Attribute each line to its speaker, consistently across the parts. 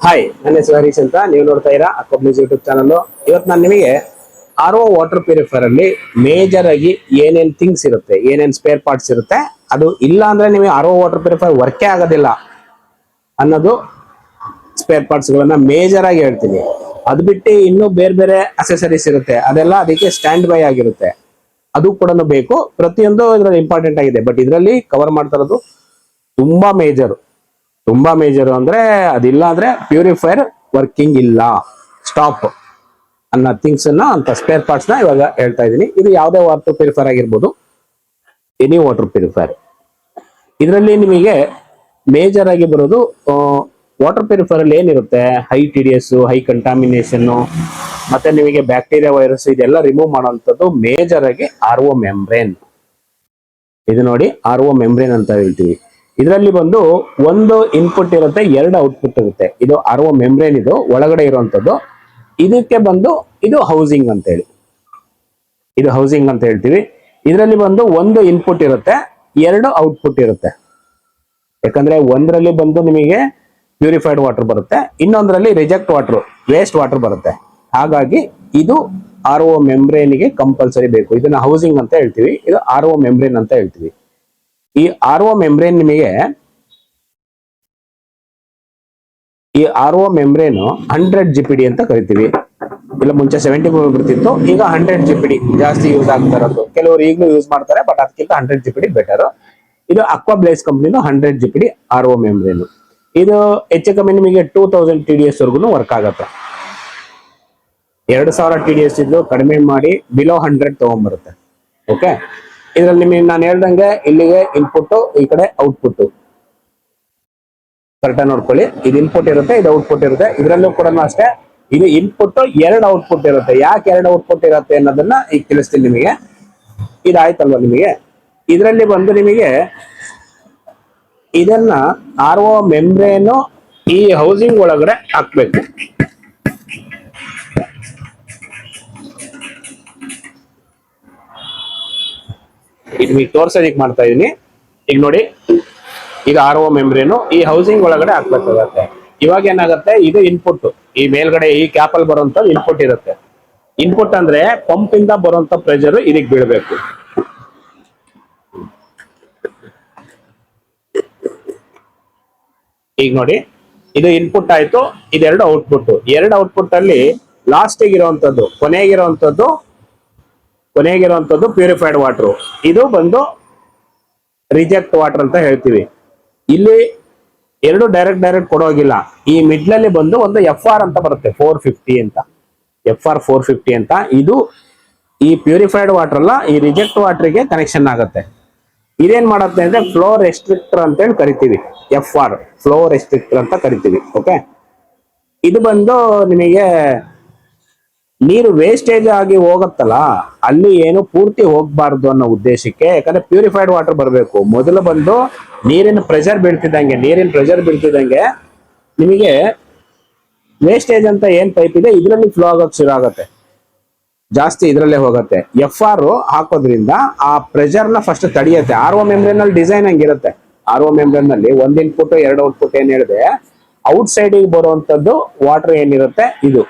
Speaker 1: Hi, ನನ್ನ ಹೆಸರು ಹರೀಶ್ ಅಂತ. ನೀವು ನೋಡ್ತಾ ಇರಾ ಅಕ್ವಾಬ್ಲೀಸ್ ಯೂಟ್ಯೂಬ್ ಚಾನಲ್. ಇವತ್ತು ನಾನು ನಿಮಗೆ ಆರ್ ಒ ವಾಟರ್ ಪ್ಯೂರಿಫೈರ್ ಅಲ್ಲಿ ಮೇಜರ್ ಆಗಿ ಏನೇನ್ ಥಿಂಗ್ಸ್ ಇರುತ್ತೆ, ಏನೇನ್ ಸ್ಪೇರ್ ಪಾರ್ಟ್ಸ್ ಇರುತ್ತೆ, ಅದು ಇಲ್ಲ ಅಂದ್ರೆ ನಿಮಗೆ ಆರ್ ಒ ವಾಟರ್ ಪ್ಯೂರಿಫೈರ್ ವರ್ಕೇ ಆಗೋದಿಲ್ಲ ಅನ್ನೋದು ಸ್ಪೇರ್ ಪಾರ್ಟ್ಸ್ ಗಳನ್ನ ಮೇಜರ್ ಆಗಿ ಹೇಳ್ತೀನಿ. ಅದು ಬಿಟ್ಟು ಇನ್ನೂ ಬೇರೆ ಬೇರೆ ಅಸೆಸರೀಸ್ ಇರುತ್ತೆ, ಅದೆಲ್ಲ ಅದಕ್ಕೆ ಸ್ಟ್ಯಾಂಡ್ ಬೈ ಆಗಿರುತ್ತೆ, ಅದು ಕೂಡ ಬೇಕು. ಪ್ರತಿಯೊಂದು ಇದ್ರಲ್ಲಿ ಇಂಪಾರ್ಟೆಂಟ್ ಆಗಿದೆ. ಬಟ್ ಇದರಲ್ಲಿ ಕವರ್ ಮಾಡ್ತಾ ಇರೋದು ತುಂಬಾ ಮೇಜರ್ ಅಂದ್ರೆ ಅದಿಲ್ಲ ಅಂದ್ರೆ ಪ್ಯೂರಿಫೈರ್ ವರ್ಕಿಂಗ್ ಇಲ್ಲ, ಸ್ಟಾಪ್ ಅನ್ನೋ ಥಿಂಗ್ಸ್ ಅಂತ ಸ್ಪೇರ್ ಪಾರ್ಟ್ಸ್ ನ ಇವಾಗ ಹೇಳ್ತಾ ಇದ್ದೀನಿ. ಇದು ಯಾವುದೇ ವಾಟರ್ ಪ್ಯೂರಿಫೈರ್ ಆಗಿರ್ಬೋದು, ಎನಿ ವಾಟರ್ ಪ್ಯೂರಿಫೈರ್. ಇದರಲ್ಲಿ ನಿಮಗೆ ಮೇಜರ್ ಆಗಿ ಬರೋದು ವಾಟರ್ ಪ್ಯೂರಿಫೈರ್ ಅಲ್ಲಿ ಏನಿರುತ್ತೆ, high T D S, high contamination, ಮತ್ತೆ ನಿಮಗೆ ಬ್ಯಾಕ್ಟೀರಿಯಾ, ವೈರಸ್ ಇದೆಲ್ಲ ರಿಮೂವ್ ಮಾಡುವಂಥದ್ದು ಮೇಜರ್ ಆಗಿ ಆರ್ ಒ ಮೆಂಬ್ರೇನ್. ಇದು ನೋಡಿ, ಆರ್ ಒ ಮೆಂಬ್ರೇನ್ ಅಂತ ಹೇಳ್ತೀವಿ. ಇದರಲ್ಲಿ ಬಂದು ಒಂದು ಇನ್ಪುಟ್ ಇರುತ್ತೆ, ಎರಡು ಔಟ್ಪುಟ್ ಇರುತ್ತೆ. ಇದು ಆರ್ ಒ ಮೆಂಬ್ರೇನ್, ಇದು ಒಳಗಡೆ ಇರುವಂತದ್ದು. ಇದಕ್ಕೆ ಬಂದು ಇದು ಹೌಸಿಂಗ್ ಅಂತ ಹೇಳಿ, ಇದು ಹೌಸಿಂಗ್ ಅಂತ ಹೇಳ್ತೀವಿ. ಇದರಲ್ಲಿ ಬಂದು ಒಂದು ಇನ್ಪುಟ್ ಇರುತ್ತೆ, ಎರಡು ಔಟ್ಪುಟ್ ಇರುತ್ತೆ. ಯಾಕಂದ್ರೆ ಒಂದರಲ್ಲಿ ಬಂದು ನಿಮಗೆ ಪ್ಯೂರಿಫೈಡ್ ವಾಟರ್ ಬರುತ್ತೆ, ಇನ್ನೊಂದರಲ್ಲಿ ರಿಜೆಕ್ಟ್ ವಾಟರ್, ವೇಸ್ಟ್ ವಾಟರ್ ಬರುತ್ತೆ. ಹಾಗಾಗಿ ಇದು ಆರ್ ಒ ಮೆಂಬ್ರೇನ್ಗೆ ಕಂಪಲ್ಸರಿ ಬೇಕು. ಇದನ್ನ ಹೌಸಿಂಗ್ ಅಂತ ಹೇಳ್ತೀವಿ, ಇದು ಆರ್ ಒ ಮೆಂಬ್ರೇನ್ ಅಂತ ಹೇಳ್ತೀವಿ. ಈ ಆರ್ ಒ ಮೆಂಬ್ರೇನ್ ನಿಮಗೆ, ಈ ಆರ್ ಒ ಮೆಂಬ್ರೇನ್ 100 GPD ಅಂತ ಕರಿತೀವಿ. ಇಲ್ಲ ಮುಂಚೆ 70 ಬರ್ತಿತ್ತು, ಈಗ 100 GPD ಜಾಸ್ತಿ ಯೂಸ್ ಆಗ್ತಾ ಇರೋದು. ಕೆಲವರು ಈಗಲೂ ಯೂಸ್ ಮಾಡ್ತಾರೆ, ಬಟ್ ಅದಕ್ಕಿಂತ 100 GPD ಬೆಟರ್. ಇದು ಅಕ್ವಾಬ್ಲೇಸ್ ಕಂಪ್ನಿದು 100 GPD ಆರ್ ಒ ಮೆಂಬ್ರೇನ್. ಇದು ಹೆಚ್ಚು ಕಮ್ಮಿ ನಿಮಗೆ 2000 TDS ವರ್ಗು ವರ್ಕ್ ಆಗುತ್ತೆ. 2000 TDS ಇದ್ದು ಕಡಿಮೆ ಮಾಡಿ ಬಿಲೋ 100 ತಗೊಂಡ್ಬರುತ್ತೆ. ಓಕೆ, ಇದ್ರಲ್ಲಿ ನಿಮಗೆ ನಾನು ಹೇಳ್ದಂಗೆ ಇಲ್ಲಿಗೆ ಇನ್ಪುಟ್, ಈ ಕಡೆ ಔಟ್ಪುಟ್ ಕರೆಕ್ಟಾಗಿ ನೋಡ್ಕೊಳ್ಳಿ. ಇದು ಇನ್ಪುಟ್ ಇರುತ್ತೆ, ಇದು ಔಟ್ಪುಟ್ ಇರುತ್ತೆ. ಇದರಲ್ಲೂ ಕೂಡ ಅಷ್ಟೇ, ಇದು ಇನ್ಪುಟ್, ಎರಡು ಔಟ್ಪುಟ್ ಇರುತ್ತೆ. ಯಾಕೆ ಎರಡು ಔಟ್ಪುಟ್ ಇರುತ್ತೆ ಅನ್ನೋದನ್ನ ಈಗ ತಿಳಿಸ್ತೀನಿ ನಿಮಗೆ. ಇದಾಯ್ತಲ್ವ ನಿಮಗೆ. ಇದರಲ್ಲಿ ಬಂದು ನಿಮಗೆ ಇದನ್ನ ಆರ್ ಒ ಮೆಂಬ್ರೇನು ಈ ಹೌಸಿಂಗ್ ಒಳಗಡೆ ಹಾಕ್ಬೇಕು. ಈಗ ನೀವು ತೋರ್ಸೋದಿಕ್ ಮಾಡ್ತಾ ಇದೀನಿ. ಈಗ ನೋಡಿ, ಈಗ ಆರ್ ಒ ಮೆಂಬ್ರೇನು ಈ ಹೌಸಿಂಗ್ ಒಳಗಡೆ ಹಾಕ್ಬೇಕಾಗತ್ತೆ. ಇವಾಗ ಏನಾಗುತ್ತೆ, ಇದು ಇನ್ಪುಟ್, ಈ ಮೇಲ್ಗಡೆ ಈ ಕ್ಯಾಪ್ ಅಲ್ಲಿ ಬರುವಂತ ಇನ್ಪುಟ್ ಇರುತ್ತೆ. ಇನ್ಪುಟ್ ಅಂದ್ರೆ ಪಂಪ್ ಇಂದ ಬರುವಂತ ಪ್ರೆಷರ್ ಇದಕ್ಕೆ ಬೀಳ್ಬೇಕು. ಈಗ ನೋಡಿ, ಇದು ಇನ್ಪುಟ್ ಆಯ್ತು, ಇದೆರಡು ಔಟ್ಪುಟ್. ಎರಡು ಔಟ್ಪುಟ್ ಅಲ್ಲಿ ಲಾಸ್ಟಿಗೆ ಇರುವಂತದ್ದು, ಕೊನೆಗಿರುವಂತದ್ದು ಪ್ಯೂರಿಫೈಡ್ ವಾಟರ್. ಇದು ಬಂದು ರಿಜೆಕ್ಟ್ ವಾಟರ್ ಅಂತ ಹೇಳ್ತೀವಿ. ಇಲ್ಲಿ ಎರಡು ಡೈರೆಕ್ಟ್ ಕೊಡೋಗಿಲ್ಲ. ಈ ಮಿಡ್ಲಲ್ಲಿ ಬಂದು ಒಂದು FR ಅಂತ ಬರುತ್ತೆ, 450 ಅಂತ, FR 450 ಅಂತ. ಇದು ಈ ಪ್ಯೂರಿಫೈಡ್ ವಾಟರ್ ಅಲ್ಲ, ಈ ರಿಜೆಕ್ಟ್ ವಾಟರ್ಗೆ ಕನೆಕ್ಷನ್ ಆಗುತ್ತೆ. ಇದೇನ್ ಮಾಡುತ್ತೆ ಅಂದ್ರೆ ಫ್ಲೋ ರೆಸ್ಟ್ರಿಕ್ಟರ್ ಅಂತ ಹೇಳಿ ಕರಿತೀವಿ. FR ಫ್ಲೋ ರೆಸ್ಟ್ರಿಕ್ಟರ್ ಅಂತ ಕರಿತೀವಿ. ಓಕೆ, ಇದು ಬಂದು ನಿಮಗೆ ನೀರು ವೇಸ್ಟೇಜ್ ಆಗಿ ಹೋಗುತ್ತಲ್ಲ, ಅಲ್ಲಿ ಏನು ಪೂರ್ತಿ ಹೋಗ್ಬಾರ್ದು ಅನ್ನೋ ಉದ್ದೇಶಕ್ಕೆ. ಯಾಕಂದ್ರೆ ಪ್ಯೂರಿಫೈಡ್ ವಾಟರ್ ಬರಬೇಕು. ಮೊದಲು ಬಂದು ನೀರಿನ ಪ್ರೆಷರ್ ಬೀಳ್ತಿದ್ದಂಗೆ ನಿಮಗೆ ವೇಸ್ಟೇಜ್ ಅಂತ ಏನ್ ಪೈಪ್ ಇದೆ ಇದರಲ್ಲಿ ಫ್ಲೋ ಆಗೋಕೆ ಶುರು ಆಗುತ್ತೆ, ಜಾಸ್ತಿ ಇದರಲ್ಲೇ ಹೋಗುತ್ತೆ. FR ಹಾಕೋದ್ರಿಂದ ಆ ಪ್ರೆಷರ್ ನ ಫಸ್ಟ್ ತಡೆಯುತ್ತೆ. ಆರ್ ಒ ಮೆಂಬ್ರೇನ್ ನಲ್ಲಿ ಡಿಸೈನ್ ಹಂಗಿರುತ್ತೆ. ಆರ್ ಒ ಮೆಂಬ್ರೇನ್ ನಲ್ಲಿ ಒಂದು ಇನ್ಪುಟ್, ಎರಡು ಔಟ್ಪುಟ್ ಏನ್ ಹೇಳಿದೆ, ಔಟ್ ಸೈಡ್ ಬರುವಂತದ್ದು ವಾಟರ್ ಏನಿರುತ್ತೆ, ಇದು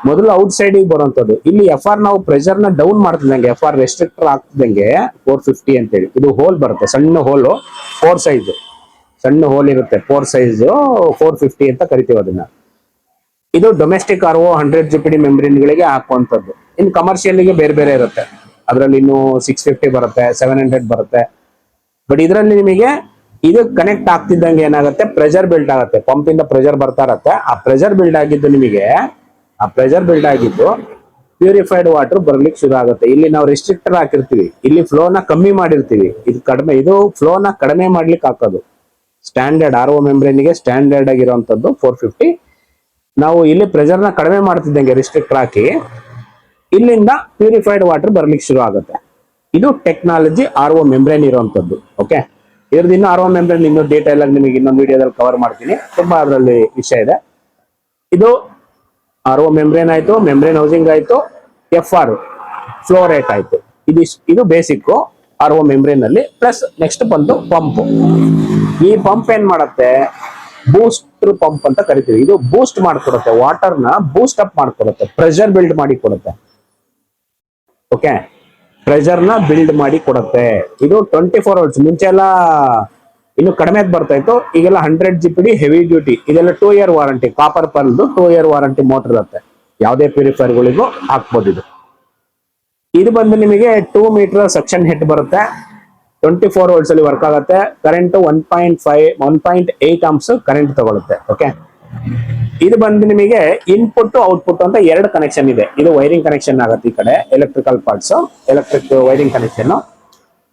Speaker 1: ಮೊದಲು ಔಟ್ ಸೈಡ್ ಬರುವಂತದ್ದು. ಇಲ್ಲಿ FR ನಾವು ಪ್ರೆಷರ್ ನ ಡೌನ್ ಮಾಡ್ತಿದ್ದಂಗೆ, FR ರೆಸ್ಟ್ರಿಕ್ಟರ್ ಆಗ್ತಿದ್ದಂಗೆ 450 ಅಂತೇಳಿ ಇದು ಹೋಲ್ ಬರುತ್ತೆ, ಸಣ್ಣ ಹೋಲು, 4 ಸೈಜ್ ಸಣ್ಣ ಹೋಲ್ ಇರುತ್ತೆ, 4 ಸೈಜ್ 450 ಅಂತ ಕರಿತೀವಿ ಅದನ್ನ. ಇದು domestic R O 100 GPD membrane ಗಳಿಗೆ ಹಾಕುವಂತದ್ದು. ಇನ್ನು ಕಮರ್ಷಿಯಲ್ ಗೆ ಬೇರೆ ಬೇರೆ ಇರುತ್ತೆ, ಅದರಲ್ಲಿ ಇನ್ನು 650 ಬರುತ್ತೆ, 700 ಬರುತ್ತೆ. ಬಟ್ ಇದರಲ್ಲಿ ನಿಮಗೆ ಇದು ಕನೆಕ್ಟ್ ಆಗ್ತಿದ್ದಂಗೆ ಏನಾಗುತ್ತೆ, ಪ್ರೆಷರ್ ಬಿಲ್ಡ್ ಆಗುತ್ತೆ. ಪಂಪ್ ಇಂದ ಪ್ರೆಷರ್ ಬರ್ತಾ ಇರತ್ತೆ. ಆ ಪ್ರೆಷರ್ ಬಿಲ್ಡ್ ಆಗಿದ್ದು ಪ್ಯೂರಿಫೈಡ್ ವಾಟರ್ ಬರ್ಲಿಕ್ಕೆ ಶುರು ಆಗುತ್ತೆ. ಇಲ್ಲಿ ನಾವು ರೆಸ್ಟ್ರಿಕ್ಟರ್ ಹಾಕಿರ್ತೀವಿ, ಇಲ್ಲಿ ಫ್ಲೋನ ಕಮ್ಮಿ ಮಾಡಿರ್ತೀವಿ. ಇದು ಫ್ಲೋನ ಕಡಿಮೆ ಮಾಡ್ಲಿಕ್ಕೆ ಹಾಕೋದು. ಸ್ಟ್ಯಾಂಡರ್ಡ್ ಆರ್ ಒ ಮೆಂಬ್ರೇನ್ಗೆ ಸ್ಟ್ಯಾಂಡರ್ಡ್ ಆಗಿರುವಂತದ್ದು 450. ನಾವು ಇಲ್ಲಿ ಪ್ರೆಷರ್ ನ ಕಡಿಮೆ ಮಾಡ್ತಿದ್ದಂಗೆ ರಿಸ್ಟ್ರಿಕ್ಟರ್ ಹಾಕಿ, ಇಲ್ಲಿಂದ ಪ್ಯೂರಿಫೈಡ್ ವಾಟರ್ ಬರ್ಲಿಕ್ಕೆ ಶುರು ಆಗುತ್ತೆ. ಇದು ಟೆಕ್ನಾಲಜಿ ಆರ್ ಒ ಮೆಂಬ್ರೇನ್ ಇರುವಂತದ್ದು. ಓಕೆ, ಇದ್ರದ್ದು ಇನ್ನು ಆರ್ ಒ ಮೆಂಬ್ರೇನ್ ಇನ್ನೂ ಡೀಟೇಲ್ ಆಗಿ ನಿಮಗೆ ಇನ್ನೊಂದು ವಿಡಿಯೋದಲ್ಲಿ ಕವರ್ ಮಾಡ್ತೀನಿ. ತುಂಬಾ ಅದರಲ್ಲಿ ವಿಷಯ ಇದೆ. ಇದು ಆರ್ ಒ ಮೆಂಬ್ರೇನ್ ಆಯ್ತು, ಮೆಂಬ್ರೇನ್ ಹೌಸಿಂಗ್ ಆಯ್ತು, FR ಫ್ಲೋ ರೇಟ್ ಆಯ್ತು. ಇದು ಬೇಸಿಕ್ ಆರ್ ಒ ಮೆಂಬ್ರೇನ್ ಅಲ್ಲಿ. ಪ್ಲಸ್ ನೆಕ್ಸ್ಟ್ ಬಂದು ಪಂಪ್. ಈ ಪಂಪ್ ಏನ್ ಮಾಡುತ್ತೆ, ಬೂಸ್ಟರ್ ಪಂಪ್ ಅಂತ ಕರಿತೀವಿ. ಇದು ಬೂಸ್ಟ್ ಮಾಡ್ಕೊಡುತ್ತೆ, ವಾಟರ್ ನ ಬೂಸ್ಟ್ ಅಪ್ ಮಾಡ್ಕೊಡುತ್ತೆ, ಪ್ರೆಷರ್ ಬಿಲ್ಡ್ ಮಾಡಿ ಕೊಡುತ್ತೆ. ಓಕೆ, ಪ್ರೆಷರ್ ನ ಬಿಲ್ಡ್ ಮಾಡಿ ಕೊಡುತ್ತೆ. ಇದು 24 ಅವರ್ಸ್. ಮುಂಚೆ ಎಲ್ಲ ಇನ್ನು ಕಡಿಮೆ ಬರ್ತಾ ಇತ್ತು, ಈಗೆಲ್ಲ 100 GPD ಹೆವಿ ಡ್ಯೂಟಿ. ಇದೆಲ್ಲ 2 year ವಾರಂಟಿ, ಕಾಪರ್ ಪರ್ಲ್ದು 2 year ವಾರಂಟಿ ಮೋಟರ್ ಇರುತ್ತೆ. ಯಾವುದೇ ಪ್ಯೂರಿಫೈರ್ ಗಳಿಗೂ ಹಾಕ್ಬೋದು. ಇದು ಬಂದು ನಿಮಗೆ 2 ಮೀಟರ್ ಸೆಕ್ಷನ್ ಹೆಡ್ ಬರುತ್ತೆ. 24 ವೋಲ್ಟ್ಸ್ ಅಲ್ಲಿ ವರ್ಕ್ ಆಗುತ್ತೆ. ಕರೆಂಟ್ 1.8 ಆಂಪ್ಸ್ ಕರೆಂಟ್ ತಗೊಳುತ್ತೆ. ಓಕೆ, ಇದು ಬಂದು ನಿಮಗೆ ಇನ್ಪುಟ್ ಔಟ್ಪುಟ್ ಅಂತ 2 ಕನೆಕ್ಷನ್ ಇದೆ. ಇದು ವೈರಿಂಗ್ ಕನೆಕ್ಷನ್ ಆಗುತ್ತೆ. ಈ ಕಡೆ electrical parts, electric wiring connection.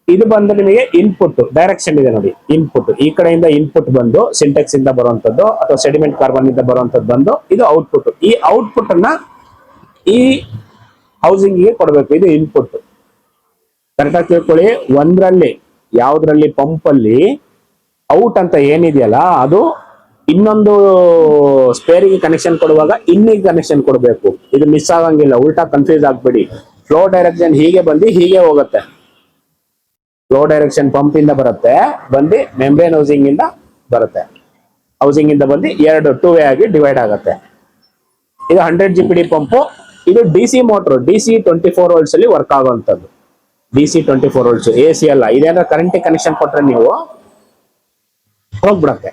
Speaker 1: ಇದು ಬಂದು ನಿಮಗೆ ಇನ್ಪುಟ್ ಡೈರೆಕ್ಷನ್ ಇದೆ ನೋಡಿ. ಇನ್ಪುಟ್ ಈ ಕಡೆಯಿಂದ ಇನ್ಪುಟ್ ಬಂದು ಸಿಂಟೆಕ್ಸ್ ಇಂದ ಬರುವಂತದ್ದು ಅಥವಾ ಸೆಡಿಮೆಂಟ್ ಕಾರ್ಬನ್ ಇಂದ ಬರುವಂತದ್ದು ಬಂದು ಇದು ಔಟ್ಪುಟ್. ಈ ಔಟ್ಪುಟ್ ಅನ್ನ ಈ ಹೌಸಿಂಗ್ ಗೆ ಕೊಡಬೇಕು. ಇದು ಇನ್ಪುಟ್. ಕರೆಕ್ಟಾಗಿ ತಿಳ್ಕೊಳ್ಳಿ. ಒಂದ್ರಲ್ಲಿ ಯಾವ್ದ್ರಲ್ಲಿ ಪಂಪ್ ಅಲ್ಲಿ ಔಟ್ ಅಂತ ಏನಿದೆಯಲ್ಲ ಅದು ಇನ್ನೊಂದು ಸ್ಪೇರಿಗೆ ಕನೆಕ್ಷನ್ ಕೊಡುವಾಗ ಇನ್ನಿಗೆ ಕನೆಕ್ಷನ್ ಕೊಡಬೇಕು. ಇದು ಮಿಸ್ ಆಗಂಗಿಲ್ಲ, ಉಲ್ಟಾ ಕನ್ಫ್ಯೂಸ್ ಆಗ್ಬೇಡಿ. ಫ್ಲೋ ಡೈರೆಕ್ಷನ್ ಹೀಗೆ ಬಂದು ಹೀಗೆ ಹೋಗುತ್ತೆ. ಫ್ಲೋ ಡೈರೆಕ್ಷನ್ ಪಂಪ್ ಇಂದ ಬರುತ್ತೆ, ಬಂದು ಮೆಂಬ್ರೇನ್ ಹೌಸಿಂಗ್ ಇಂದ ಬರುತ್ತೆ. ಹೌಸಿಂಗ್ ಇಂದ ಬಂದು 2 ವೇ ಆಗಿ ಡಿವೈಡ್ ಆಗುತ್ತೆ. ಇದು 100 GPD ಪಂಪು. ಇದು DC ಮೋಟರ್, DC 24 ವೋಲ್ಟ್ಸ್ ಅಲ್ಲಿ ವರ್ಕ್ ಆಗುವಂತದ್ದು. DC 24 ವೋಲ್ಟ್ಸ್, AC ಅಲ್ಲ. ಇದೇನಾದ್ರೆ ಕರೆಂಟ್ ಕನೆಕ್ಷನ್ ಕೊಟ್ರೆ ನೀವು ಹೋಗ್ಬಿಡತ್ತೆ.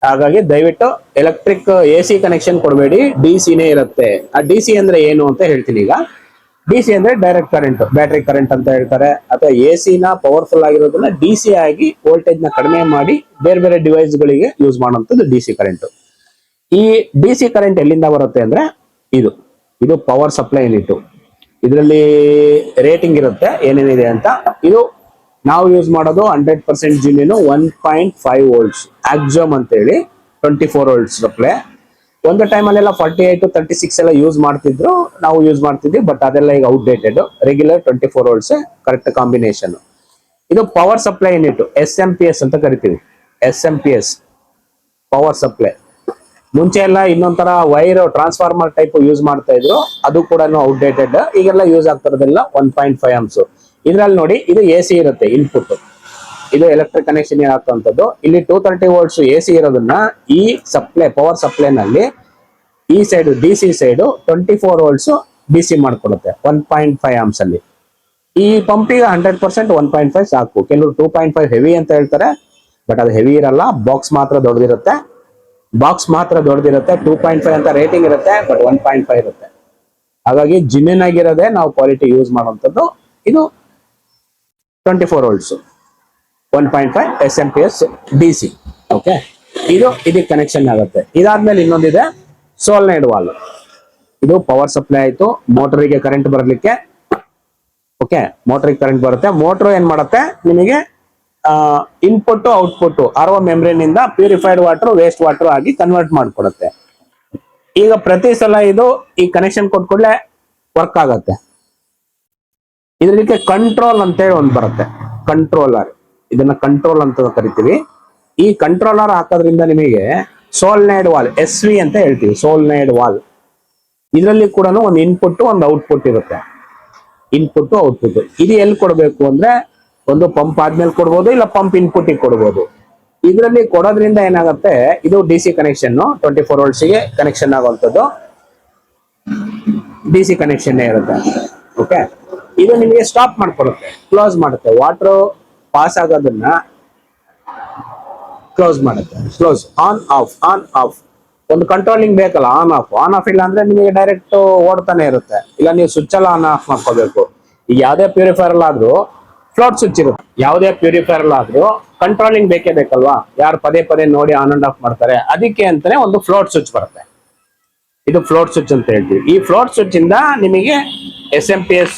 Speaker 1: ಹಾಗಾಗಿ ದಯವಿಟ್ಟು ಎಲೆಕ್ಟ್ರಿಕ್ AC ಕನೆಕ್ಷನ್ ಕೊಡಬೇಡಿ, DC ನೇ ಇರುತ್ತೆ. ಆ DC ಅಂದ್ರೆ ಏನು ಅಂತ ಹೇಳ್ತೀನಿ ಈಗ. DC ಅಂದ್ರೆ ಡೈರೆಕ್ಟ್ ಕರೆಂಟ್, ಬ್ಯಾಟ್ರಿ ಕರೆಂಟ್ ಅಂತ ಹೇಳ್ತಾರೆ. ಅಥವಾ AC ನ ಪವರ್ಫುಲ್ ಆಗಿರೋದನ್ನ DC ಆಗಿ ವೋಲ್ಟೇಜ್ ನ ಕಡಿಮೆ ಮಾಡಿ ಬೇರೆ ಬೇರೆ ಡಿವೈಸ್ ಗಳಿಗೆ ಯೂಸ್ ಮಾಡುವಂತದ್ದು DC ಕರೆಂಟ್. ಈ DC ಕರೆಂಟ್ ಎಲ್ಲಿಂದ ಬರುತ್ತೆ ಅಂದ್ರೆ ಇದು ಪವರ್ ಸಪ್ಲೈ ಯೂನಿಟ್. ಇದರಲ್ಲಿ ರೇಟಿಂಗ್ ಇರುತ್ತೆ ಏನೇನಿದೆ ಅಂತ. ಇದು ನಾವು ಯೂಸ್ ಮಾಡೋದು 100% ಜಿನಿನ್ 1.5 ವೋಲ್ಟ್ಸ್ ಆಕ್ಸಮ್ ಅಂತ ಹೇಳಿ 24 ವೋಲ್ಟ್ಸ್ ಸಪ್ಲೈ. ಒಂದು ಟೈಮಲ್ಲೆಲ್ಲ 48 36 ಎಲ್ಲ ಯೂಸ್ ಮಾಡ್ತಿದ್ರು, ನಾವು ಯೂಸ್ ಮಾಡ್ತಿದ್ವಿ. ಬಟ್ ಅದೆಲ್ಲ ಈಗ outdated. Regular 24 volts correct combination. ಇದು ಪವರ್ ಸಪ್ಲೈ ಯೂನಿಟ್, SMPS ಅಂತ ಕರಿತೀವಿ. SMPS power supply. ಮುಂಚೆ ಎಲ್ಲ ಇನ್ನೊಂಥರ ವೈರ್ ಟ್ರಾನ್ಸ್ಫಾರ್ಮರ್ ಟೈಪ್ ಯೂಸ್ ಮಾಡ್ತಾ ಇದ್ರು, ಅದು ಕೂಡ ಔಟ್ಡೇಟೆಡ್. ಈಗೆಲ್ಲ ಯೂಸ್ ಆಗ್ತಿರೋದೆಲ್ಲ 1.5 ಆಂಪ್ಸ್. ಇದ್ರಲ್ಲಿ ನೋಡಿ, ಇದು AC ಇರುತ್ತೆ ಇನ್ಪುಟ್. ಇದು ಎಲೆಕ್ಟ್ರಿಕ್ ಕನೆಕ್ಷನ್ ಹಾಕುವಂಥದ್ದು. ಇಲ್ಲಿ 230 ವೋಲ್ಟ್ಸ್ AC ಇರೋದನ್ನ ಈ ಸಪ್ಲೈ ಪವರ್ ಸಪ್ಲೈ ನಲ್ಲಿ ಈ side DC side 24 volts DC ಮಾಡ್ಕೊಡುತ್ತೆ 1.5 amps ಅಲ್ಲಿ. ಈ ಪಂಪಿಗೆ 100% 1.5 ಸಾಕು. ಕೆಲವರು 2.5 ಹೆವಿ ಅಂತ ಹೇಳ್ತಾರೆ, ಬಟ್ ಅದು ಹೆವಿ ಇರಲ್ಲ. ಬಾಕ್ಸ್ ಮಾತ್ರ ದೊಡ್ಡದಿರುತ್ತೆ. 2.5 ಅಂತ ರೇಟಿಂಗ್ ಇರುತ್ತೆ, ಬಟ್ 1.5 ಇರುತ್ತೆ. ಹಾಗಾಗಿ ಜಿನಿನ್ ಆಗಿರೋದೇ ನಾವು ಕ್ವಾಲಿಟಿ ಯೂಸ್ ಮಾಡುವಂಥದ್ದು. ಇದು 24 ವೋಲ್ಟ್ಸ್ 1.5 SMPS DC. ಓಕೆ, ಇದಕ್ಕೆ ಕನೆಕ್ಷನ್ ಆಗುತ್ತೆ. ಇದಾದ್ಮೇಲೆ ಇನ್ನೊಂದಿದೆ ಸೋಲ್ನೈಡ್ ವಾಲ್. ಇದು ಪವರ್ ಸಪ್ಲೈ ಆಯ್ತು, ಮೋಟರಿಗೆ ಕರೆಂಟ್ ಬರಲಿಕ್ಕೆ. ಓಕೆ, ಮೋಟರಿಗೆ ಕರೆಂಟ್ ಬರುತ್ತೆ. ಮೋಟರ್ ಏನ್ ಮಾಡುತ್ತೆ, ನಿಮಗೆ ಇನ್ಪುಟ್ ಔಟ್ಪುಟ್ RO ಮೆಂಬ್ರೇನ್ ಇಂದ ಪ್ಯೂರಿಫೈಡ್ ವಾಟರ್ ವೇಸ್ಟ್ ವಾಟರ್ ಆಗಿ ಕನ್ವರ್ಟ್ ಮಾಡ್ಕೊಡುತ್ತೆ. ಈಗ ಪ್ರತಿ ಸಲ ಇದು ಈ ಕನೆಕ್ಷನ್ ಕೊಟ್ಕೊಳ್ಳೆ ವರ್ಕ್ ಆಗತ್ತೆ. ಇದಕ್ಕೆ ಕಂಟ್ರೋಲ್ ಅಂತೇಳಿ ಒಂದು ಬರುತ್ತೆ, ಕಂಟ್ರೋಲರ್. ಇದನ್ನ ಕಂಟ್ರೋಲ್ ಅಂತ ಕರಿತೀವಿ. ಈ ಕಂಟ್ರೋಲರ್ ಹಾಕೋದ್ರಿಂದ ನಿಮಗೆ ಸೋಲ್ನೈಡ್ ವಾಲ್, SV ಅಂತ ಹೇಳ್ತೀವಿ, ಸೋಲ್ನೈಡ್ ವಾಲ್. ಇದರಲ್ಲಿ ಕೂಡ ಒಂದು ಇನ್ಪುಟ್ ಒಂದು ಔಟ್ಪುಟ್ ಇರುತ್ತೆ. ಇನ್ಪುಟ್ ಔಟ್ಪುಟ್ ಇದು ಎಲ್ಲಿ ಕೊಡಬೇಕು ಅಂದ್ರೆ, ಒಂದು ಪಂಪ್ ಆದ್ಮೇಲೆ ಕೊಡ್ಬೋದು, ಇಲ್ಲ ಪಂಪ್ ಇನ್ಪುಟ್ ಕೊಡ್ಬೋದು. ಇದರಲ್ಲಿ ಕೊಡೋದ್ರಿಂದ ಏನಾಗುತ್ತೆ, ಇದು DC ಕನೆಕ್ಷನ್ 24 ವೋಲ್ಟ್ಸ್ ಗೆ ಕನೆಕ್ಷನ್ ಆಗುವಂಥದ್ದು. DC ಕನೆಕ್ಷನ್ ಇರುತ್ತೆ. ಓಕೆ, ಇದು ನಿಮಗೆ ಸ್ಟಾಪ್ ಮಾಡ್ಕೊಡುತ್ತೆ, ಕ್ಲೋಸ್ ಮಾಡುತ್ತೆ. ವಾಟರ್ ಪಾಸ್ ಆಗೋದನ್ನ ಕ್ಲೋಸ್ ಮಾಡುತ್ತೆ. Close, on off, on off. ಒಂದು ಕಂಟ್ರೋಲಿಂಗ್ ಬೇಕಲ್ಲ, ಆನ್ ಆಫ್ ಇಲ್ಲ ಅಂದ್ರೆ ನಿಮಗೆ ಡೈರೆಕ್ಟ್ ಓಡ್ತಾನೆ ಇರುತ್ತೆ. ಇಲ್ಲ ನೀವು ಸ್ವಿಚ್ ಎಲ್ಲ ಆನ್ ಆಫ್ ಮಾಡ್ಕೋಬೇಕು. ಈಗ ಯಾವುದೇ ಪ್ಯೂರಿಫೈರ್ ಆದ್ರೂ ಫ್ಲೋಟ್ ಸ್ವಿಚ್ ಇರುತ್ತೆ. ಯಾವುದೇ ಪ್ಯೂರಿಫೈರ್ ಆದ್ರೂ ಕಂಟ್ರೋಲಿಂಗ್ ಬೇಕೇ ಬೇಕಲ್ವಾ. ಯಾರು ಪದೇ ಪದೇ ನೋಡಿ ಆನ್ ಅಂಡ್ ಆಫ್ ಮಾಡ್ತಾರೆ, ಅದಕ್ಕೆ ಅಂತಾನೆ ಒಂದು ಫ್ಲೋಟ್ ಸ್ವಿಚ್ ಬರುತ್ತೆ. ಇದು ಫ್ಲೋಟ್ ಸ್ವಿಚ್ ಅಂತ ಹೇಳ್ತೀವಿ. ಈ ಫ್ಲೋಟ್ ಸ್ವಿಚ್ ಇಂದ ನಿಮಗೆ SMPS,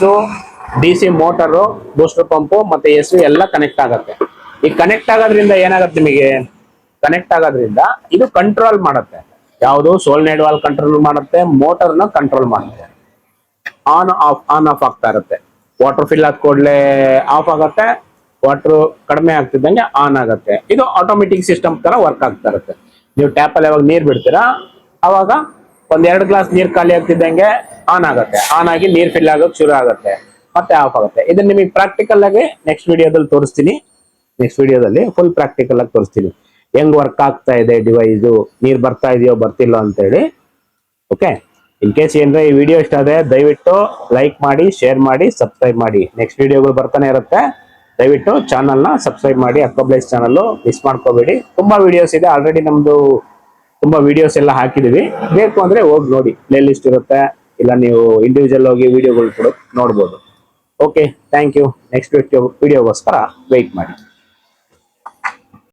Speaker 1: DC motor, booster pump ಮತ್ತೆ SV ಎಲ್ಲ ಕನೆಕ್ಟ್ ಆಗುತ್ತೆ. ಈ ಕನೆಕ್ಟ್ ಆಗೋದ್ರಿಂದ ಏನಾಗುತ್ತೆ, ನಿಮಗೆ ಕನೆಕ್ಟ್ ಆಗೋದ್ರಿಂದ ಇದು ಕಂಟ್ರೋಲ್ ಮಾಡುತ್ತೆ. ಯಾವುದು ಸೋಲ್ನೈಡ್ ವಾಲ್ ಕಂಟ್ರೋಲ್ ಮಾಡುತ್ತೆ, ಮೋಟರ್ನ ಕಂಟ್ರೋಲ್ ಮಾಡುತ್ತೆ. ಆನ್ ಆಫ್ ಆಗ್ತಾ ಇರುತ್ತೆ. ವಾಟರ್ ಫಿಲ್ ಆದ ಕೂಡಲೇ ಆಫ್ ಆಗುತ್ತೆ, ವಾಟರ್ ಕಡಿಮೆ ಆಗ್ತಿದ್ದಂಗೆ ಆನ್ ಆಗುತ್ತೆ. ಇದು ಆಟೋಮೆಟಿಕ್ ಸಿಸ್ಟಮ್ ತರ ವರ್ಕ್ ಆಗ್ತಾ ಇರುತ್ತೆ. ನೀವು ಟ್ಯಾಪ್ ಅಲ್ಲಿ ಯಾವಾಗ ನೀರ್ ಬಿಡ್ತೀರಾ, ಅವಾಗ ಒಂದ್ 2 ಗ್ಲಾಸ್ ನೀರ್ ಖಾಲಿ ಆಗ್ತಿದ್ದಂಗೆ ಆನ್ ಆಗುತ್ತೆ. ಆನ್ ಆಗಿ ನೀರ್ ಫಿಲ್ ಆಗೋಕೆ ಶುರು ಆಗುತ್ತೆ, ಮತ್ತೆ ಆಫ್ ಆಗುತ್ತೆ. ಇದನ್ನ ನಿಮಗೆ ಪ್ರಾಕ್ಟಿಕಲ್ ಆಗಿ ನೆಕ್ಸ್ಟ್ ವಿಡಿಯೋದಲ್ಲಿ ತೋರಿಸ್ತೀನಿ. ನೆಕ್ಸ್ಟ್ ವಿಡಿಯೋದಲ್ಲಿ ಫುಲ್ ಪ್ರಾಕ್ಟಿಕಲ್ ಆಗಿ ತೋರಿಸ್ತೀನಿ, ಹೆಂಗ್ ವರ್ಕ್ ಆಗ್ತಾ ಇದೆ ಡಿವೈಸು, ನೀರ್ ಬರ್ತಾ ಇದೆಯೋ ಬರ್ತಿಲ್ಲ ಅಂತೇಳಿ. ಓಕೆ, ಇನ್ ಕೇಸ್ ಏನ್ರೆ ಈ ವಿಡಿಯೋ ಇಷ್ಟ ಆದ್ರೆ ದಯವಿಟ್ಟು ಲೈಕ್ ಮಾಡಿ, ಶೇರ್ ಮಾಡಿ, ಸಬ್ಸ್ಕ್ರೈಬ್ ಮಾಡಿ. ನೆಕ್ಸ್ಟ್ ವಿಡಿಯೋಗಳು ಬರ್ತಾನೆ ಇರುತ್ತೆ. ದಯವಿಟ್ಟು ಚಾನಲ್ನ ಸಬ್ಸ್ಕ್ರೈಬ್ ಮಾಡಿ. ಅಕ್ವಾಬ್ಲೈಸ್ ಚಾನಲ್ ಮಿಸ್ ಮಾಡ್ಕೋಬೇಡಿ. ತುಂಬಾ ವಿಡಿಯೋಸ್ ಇದೆ, ಆಲ್ರೆಡಿ ನಮ್ದು ತುಂಬಾ ವಿಡಿಯೋಸ್ ಎಲ್ಲ ಹಾಕಿದೀವಿ. ಬೇಕು ಅಂದ್ರೆ ಹೋಗಿ ನೋಡಿ, ಪ್ಲೇ ಲಿಸ್ಟ್ ಇರುತ್ತೆ, ಇಲ್ಲ ನೀವು ಇಂಡಿವಿಜುವಲ್ ಹೋಗಿ ವಿಡಿಯೋಗಳು ಕೂಡ ನೋಡ್ಬೋದು. Okay, thank you. ನೆಕ್ಸ್ಟ್ ವಿಡಿಯೋಗೋಸ್ಕರ ವೆಯ್ಟ್ ಮಾಡಿ.